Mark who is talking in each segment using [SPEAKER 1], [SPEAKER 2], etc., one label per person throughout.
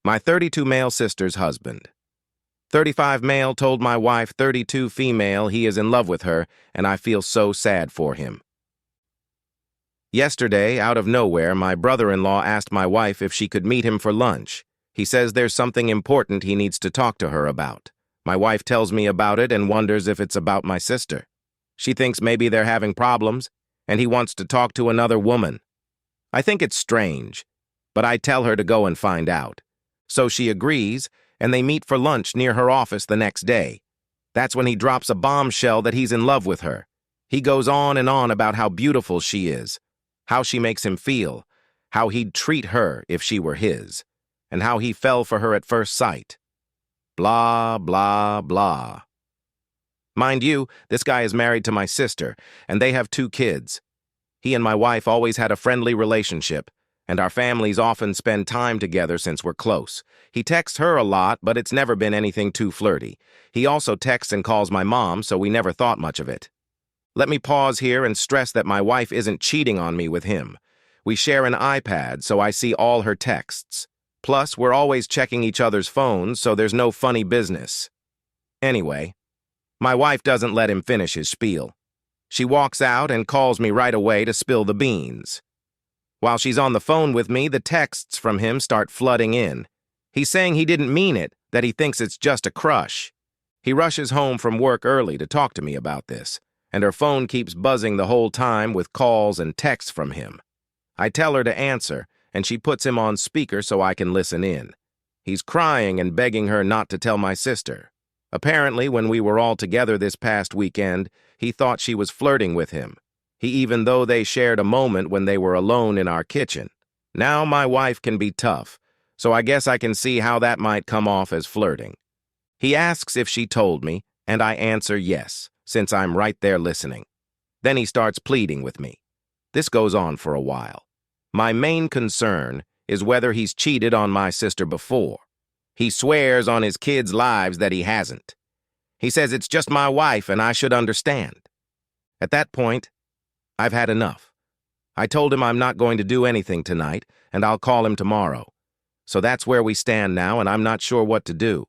[SPEAKER 1] My 32 male sister's husband. 35 male told my wife 32 female he is in love with her, and I feel so sad for him. Yesterday, out of nowhere, my brother-in-law asked my wife if she could meet him for lunch. He says there's something important he needs to talk to her about. My wife tells me about it and wonders if it's about my sister. She thinks maybe they're having problems, and he wants to talk to another woman. I think it's strange, but I tell her to go and find out. So she agrees, and they meet for lunch near her office the next day. That's when he drops a bombshell that he's in love with her. He goes on and on about how beautiful she is, how she makes him feel, how he'd treat her if she were his, and how he fell for her at first sight. Blah, blah, blah. Mind you, this guy is married to my sister, and they have 2 kids. He and my wife always had a friendly relationship, and our families often spend time together since we're close. He texts her a lot, but it's never been anything too flirty. He also texts and calls my mom, so we never thought much of it. Let me pause here and stress that my wife isn't cheating on me with him. We share an iPad, so I see all her texts. Plus, we're always checking each other's phones, so there's no funny business. Anyway, my wife doesn't let him finish his spiel. She walks out and calls me right away to spill the beans. While she's on the phone with me, the texts from him start flooding in. He's saying he didn't mean it, that he thinks it's just a crush. He rushes home from work early to talk to me about this, and her phone keeps buzzing the whole time with calls and texts from him. I tell her to answer, and she puts him on speaker so I can listen in. He's crying and begging her not to tell my sister. Apparently, when we were all together this past weekend, he thought she was flirting with him. Even though they shared a moment when they were alone in our kitchen. Now my wife can be tough, so I guess I can see how that might come off as flirting. He asks if she told me, and I answer yes, since I'm right there listening. Then he starts pleading with me. This goes on for a while. My main concern is whether he's cheated on my sister before. He swears on his kids' lives that he hasn't. He says it's just my wife and I should understand. At that point, I've had enough. I told him I'm not going to do anything tonight, and I'll call him tomorrow. So that's where we stand now, and I'm not sure what to do.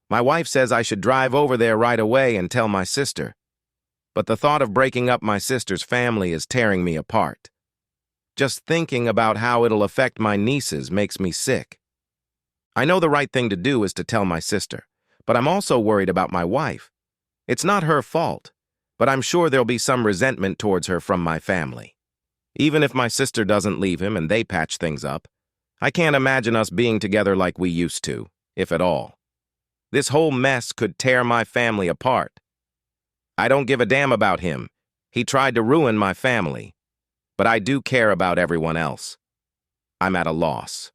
[SPEAKER 1] My wife says I should drive over there right away and tell my sister. But the thought of breaking up my sister's family is tearing me apart. Just thinking about how it'll affect my nieces makes me sick. I know the right thing to do is to tell my sister, but I'm also worried about my wife. It's not her fault, but I'm sure there'll be some resentment towards her from my family. Even if my sister doesn't leave him and they patch things up, I can't imagine us being together like we used to, if at all. This whole mess could tear my family apart. I don't give a damn about him. He tried to ruin my family. But I do care about everyone else. I'm at a loss.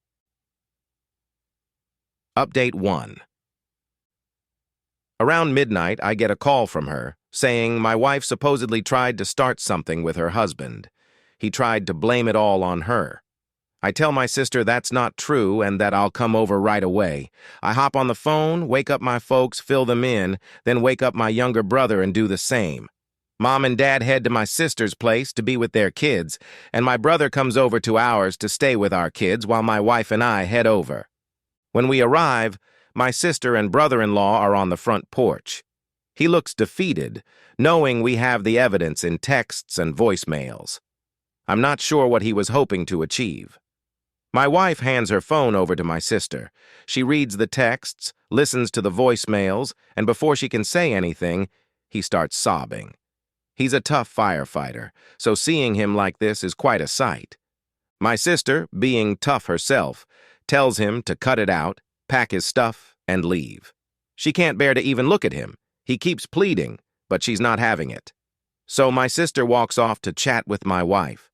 [SPEAKER 1] Update 1. Around midnight, I get a call from her, saying my wife supposedly tried to start something with her husband. He tried to blame it all on her. I tell my sister that's not true and that I'll come over right away. I hop on the phone, wake up my folks, fill them in, then wake up my younger brother and do the same. Mom and Dad head to my sister's place to be with their kids, and my brother comes over to ours to stay with our kids while my wife and I head over. When we arrive, my sister and brother-in-law are on the front porch. He looks defeated, knowing we have the evidence in texts and voicemails. I'm not sure what he was hoping to achieve. My wife hands her phone over to my sister. She reads the texts, listens to the voicemails, and before she can say anything, he starts sobbing. He's a tough firefighter, so seeing him like this is quite a sight. My sister, being tough herself, tells him to cut it out, pack his stuff, and leave. She can't bear to even look at him. He keeps pleading, but she's not having it. So my sister walks off to chat with my wife.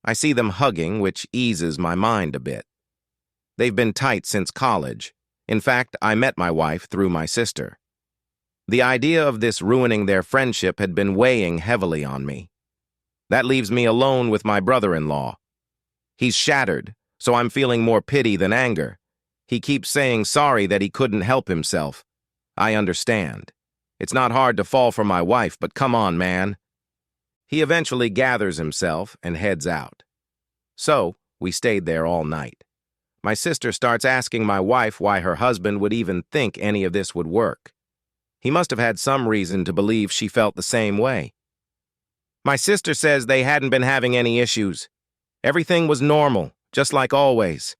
[SPEAKER 1] I see them hugging, which eases my mind a bit. They've been tight since college. In fact, I met my wife through my sister. The idea of this ruining their friendship had been weighing heavily on me. That leaves me alone with my brother-in-law. He's shattered, so I'm feeling more pity than anger. He keeps saying sorry that he couldn't help himself. I understand. It's not hard to fall for my wife, but come on, man. He eventually gathers himself and heads out. So, we stayed there all night. My sister starts asking my wife why her husband would even think any of this would work. He must have had some reason to believe she felt the same way. My sister says they hadn't been having any issues. Everything was normal, just like always.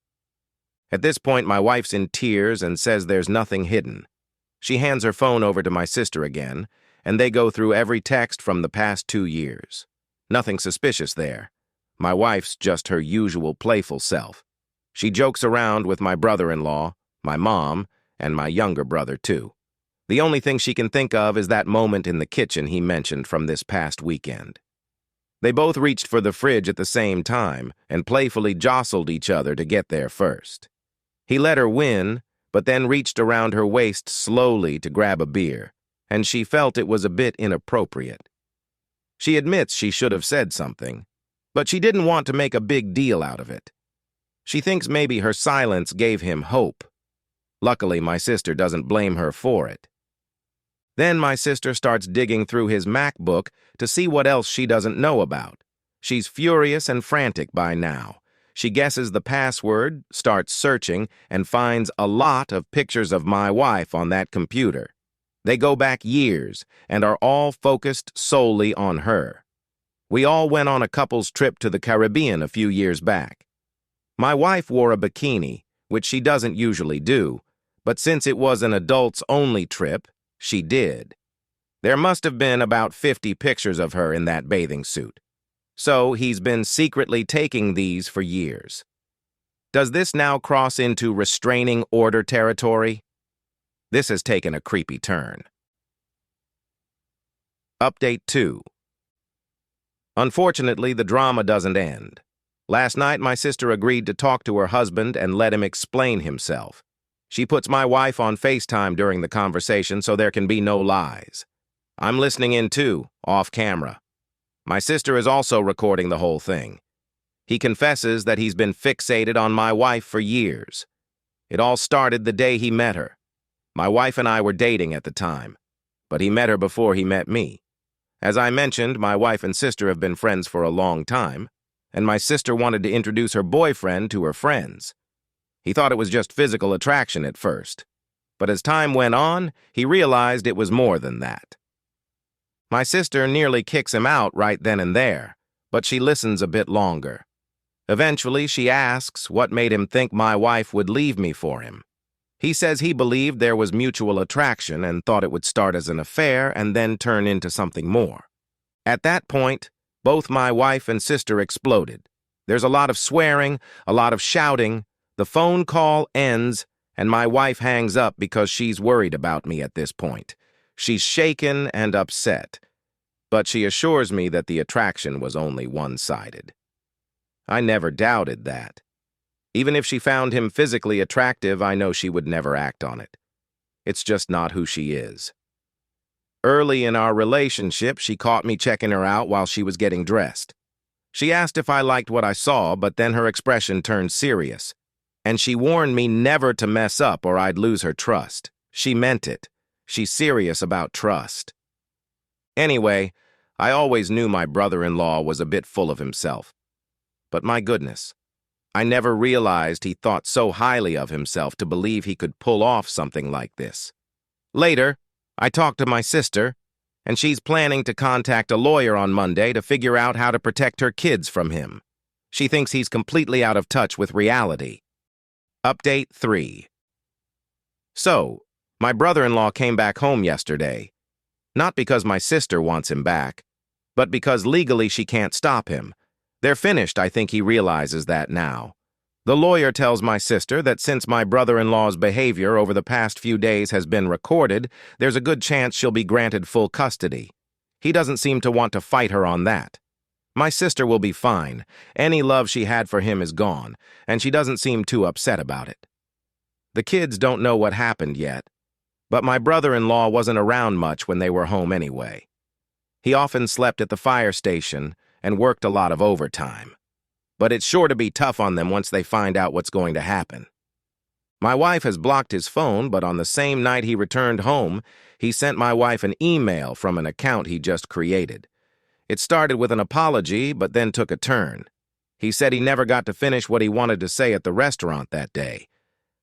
[SPEAKER 1] At this point, my wife's in tears and says there's nothing hidden. She hands her phone over to my sister again, and they go through every text from the past 2 years. Nothing suspicious there. My wife's just her usual playful self. She jokes around with my brother-in-law, my mom, and my younger brother, too. The only thing she can think of is that moment in the kitchen he mentioned from this past weekend. They both reached for the fridge at the same time and playfully jostled each other to get there first. He let her win, but then reached around her waist slowly to grab a beer, and she felt it was a bit inappropriate. She admits she should have said something, but she didn't want to make a big deal out of it. She thinks maybe her silence gave him hope. Luckily, my sister doesn't blame her for it. Then my sister starts digging through his MacBook to see what else she doesn't know about. She's furious and frantic by now. She guesses the password, starts searching, and finds a lot of pictures of my wife on that computer. They go back years and are all focused solely on her. We all went on a couple's trip to the Caribbean a few years back. My wife wore a bikini, which she doesn't usually do, but since it was an adults-only trip, she did. There must have been about 50 pictures of her in that bathing suit. So he's been secretly taking these for years. Does this now cross into restraining order territory? This has taken a creepy turn. Update 2. Unfortunately, the drama doesn't end. Last night, my sister agreed to talk to her husband and let him explain himself. She puts my wife on FaceTime during the conversation so there can be no lies. I'm listening in too, off camera. My sister is also recording the whole thing. He confesses that he's been fixated on my wife for years. It all started the day he met her. My wife and I were dating at the time, but he met her before he met me. As I mentioned, my wife and sister have been friends for a long time, and my sister wanted to introduce her boyfriend to her friends. He thought it was just physical attraction at first, but as time went on, he realized it was more than that. My sister nearly kicks him out right then and there, but she listens a bit longer. Eventually, she asks what made him think my wife would leave me for him. He says he believed there was mutual attraction and thought it would start as an affair and then turn into something more. At that point, both my wife and sister exploded. There's a lot of swearing, a lot of shouting. The phone call ends, and my wife hangs up because she's worried about me at this point. She's shaken and upset, but she assures me that the attraction was only one-sided. I never doubted that. Even if she found him physically attractive, I know she would never act on it. It's just not who she is. Early in our relationship, she caught me checking her out while she was getting dressed. She asked if I liked what I saw, but then her expression turned serious. And she warned me never to mess up or I'd lose her trust. She meant it. She's serious about trust. Anyway, I always knew my brother-in-law was a bit full of himself. But my goodness, I never realized he thought so highly of himself to believe he could pull off something like this. Later, I talked to my sister, and she's planning to contact a lawyer on Monday to figure out how to protect her kids from him. She thinks he's completely out of touch with reality. Update 3. So, my brother-in-law came back home yesterday. Not because my sister wants him back, but because legally she can't stop him. They're finished, I think he realizes that now. The lawyer tells my sister that since my brother-in-law's behavior over the past few days has been recorded, there's a good chance she'll be granted full custody. He doesn't seem to want to fight her on that. My sister will be fine. Any love she had for him is gone, and she doesn't seem too upset about it. The kids don't know what happened yet, but my brother-in-law wasn't around much when they were home anyway. He often slept at the fire station and worked a lot of overtime. But it's sure to be tough on them once they find out what's going to happen. My wife has blocked his phone, but on the same night he returned home, he sent my wife an email from an account he just created. It started with an apology, but then took a turn. He said he never got to finish what he wanted to say at the restaurant that day.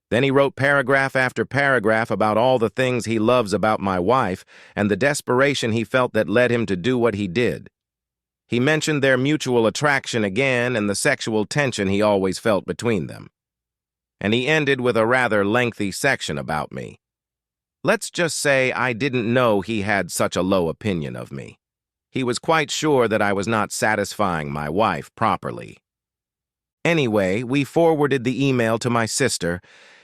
[SPEAKER 1] Then he wrote paragraph after paragraph about all the things he loves about my wife and the desperation he felt that led him to do what he did. He mentioned their mutual attraction again and the sexual tension he always felt between them. And he ended with a rather lengthy section about me. Let's just say I didn't know he had such a low opinion of me. He was quite sure that I was not satisfying my wife properly. Anyway, we forwarded the email to my sister,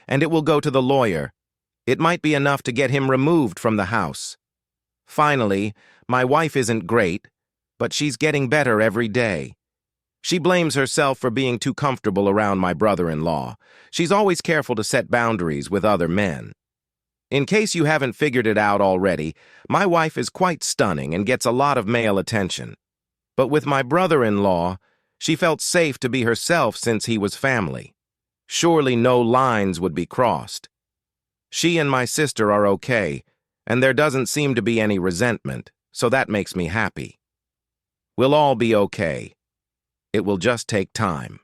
[SPEAKER 1] and it will go to the lawyer. It might be enough to get him removed from the house. Finally, my wife isn't great, but she's getting better every day. She blames herself for being too comfortable around my brother-in-law. She's always careful to set boundaries with other men. In case you haven't figured it out already, my wife is quite stunning and gets a lot of male attention. But with my brother-in-law, she felt safe to be herself since he was family. Surely no lines would be crossed. She and my sister are okay, and there doesn't seem to be any resentment, so that makes me happy. We'll all be okay. It will just take time.